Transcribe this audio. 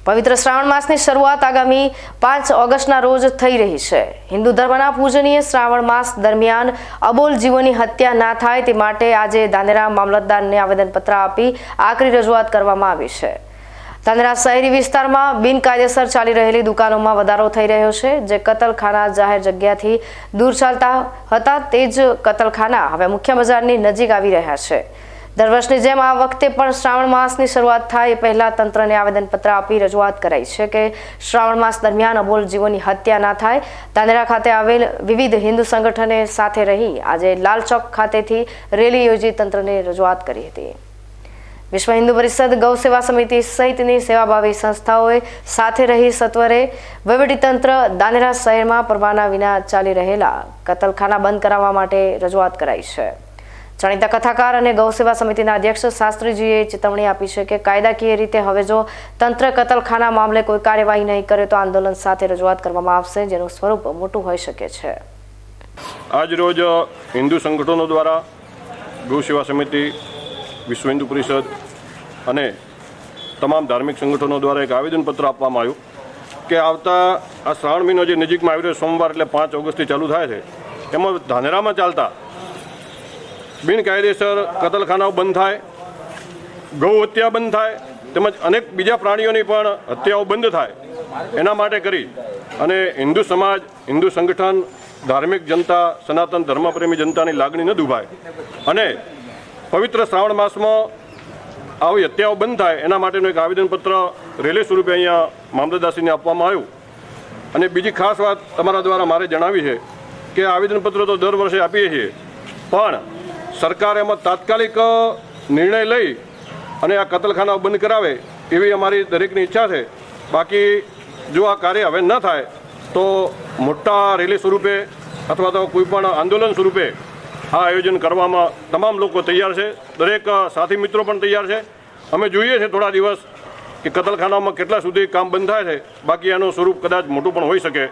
પવિત્ર શ્રાવણ માસની શરૂઆત આગામી 5 ઓગસ્ટના રોજ થઈ રહી છે। હિન્દુ ધર્મના પૂજનીય શ્રાવણ માસ દરમિયાન અબોલ જીવોની હત્યા ના થાય તે માટે આજે ધાનેરા મામલતદારને આવેદનપત્ર આપી આકરી રજૂઆત કરવામાં આવી છે। ધાનેરા શહેરી વિસ્તારમાં બિનકાયદેસર ચાલી રહેલી દુકાનોમાં વધારો થઈ રહ્યો છે, જે કતલખાના જાહેર જગ્યાથી દૂર ચાલતા હતા તે જ કતલખાના હવે મુખ્ય બજારની નજીક આવી રહ્યા છે। દર વર્ષની જેમ આ વખતે પણ શ્રાવણ માસની શરૂઆત થાય એ પહેલા તંત્રને આવેદનપત્ર આપી રજૂઆત કરાઈ છે કે શ્રાવણ માસ દરમિયાન અબોલ જીવોની હત્યા ના થાય। ધાનેરા ખાતે આવેલ વિવિધ હિન્દુ સંગઠને સાથે રહી આજે લાલ ચોક ખાતેથી રેલી યોજી તંત્રને રજૂઆત કરી હતી। વિશ્વ હિન્દુ પરિષદ, ગૌ સેવા સમિતિ સહિતની સેવાભાવી સંસ્થાઓએ સાથે રહી સત્વરે વહીવટીતંત્ર ધાનેરા શહેરમાં પરવાના વિના ચાલી રહેલા કતલખાના બંધ કરાવવા માટે રજૂઆત કરાઈ છે। જાણીતા કથાકાર અને ગૌ સેવા સમિતિના અધ્યક્ષ શાસ્ત્રીજીએ ચેતવણી આપી છે કે કાયદાકીય રીતે હવે જો તંત્ર કતલખાના મામલે કોઈ કાર્યવાહી નહીં કરે તો આંદોલન સાથે રજૂઆત કરવામાં આવશે, જેનું સ્વરૂપ મોટું હોઈ શકે છે। આજ રોજ હિન્દુ સંગઠનો દ્વારા ગૌ સેવા સમિતિ, વિશ્વ હિન્દુ પરિષદ અને તમામ ધાર્મિક સંગઠનો દ્વારા એક આવેદનપત્ર આપવામાં આવ્યું કે આવતા આ શ્રાવણ મહિનો જે નજીકમાં આવી રહ્યો સોમવાર એટલે 5 ઓગસ્ટથી ચાલુ થાય છે, એમાં ધાનેરામાં ચાલતા બિનકાયદેસર કતલખાનાઓ બંધ થાય, ગૌ હત્યા બંધ થાય, તેમજ અનેક બીજા પ્રાણીઓની પણ હત્યાઓ બંધ થાય, એના માટે કરી અને હિન્દુ સમાજ, હિન્દુ સંગઠન, ધાર્મિક જનતા, સનાતન ધર્મપ્રેમી જનતાની લાગણી ન દુભાય અને પવિત્ર શ્રાવણ માસમાં આવી હત્યાઓ બંધ થાય એના માટેનું એક આવેદનપત્ર રેલી સ્વરૂપે અહીંયા મામલતદારશ્રીને આપવામાં આવ્યું। અને બીજી ખાસ વાત તમારા દ્વારા મારે જણાવી છે કે આવેદનપત્ર તો દર વર્ષે આપીએ છીએ, પણ સરકાર એમાં તાત્કાલિક નિર્ણય લઈ અને આ કતલખાનાઓ બંધ કરાવે એવી અમારી દરેકની ઈચ્છા છે। બાકી જો આ કાર્ય હવે ન થાય તો મોટા રેલી સ્વરૂપે અથવા તો કોઈ પણ આંદોલન સ્વરૂપે આ આયોજન કરવામાં તમામ લોકો તૈયાર છે, દરેક સાથી મિત્રો પણ તૈયાર છે। અમે જોઈએ છીએ થોડા દિવસ કે કતલખાનામાં કેટલા સુધી કામ બંધ થાય છે, બાકી એનું સ્વરૂપ કદાચ મોટું પણ હોઈ શકે।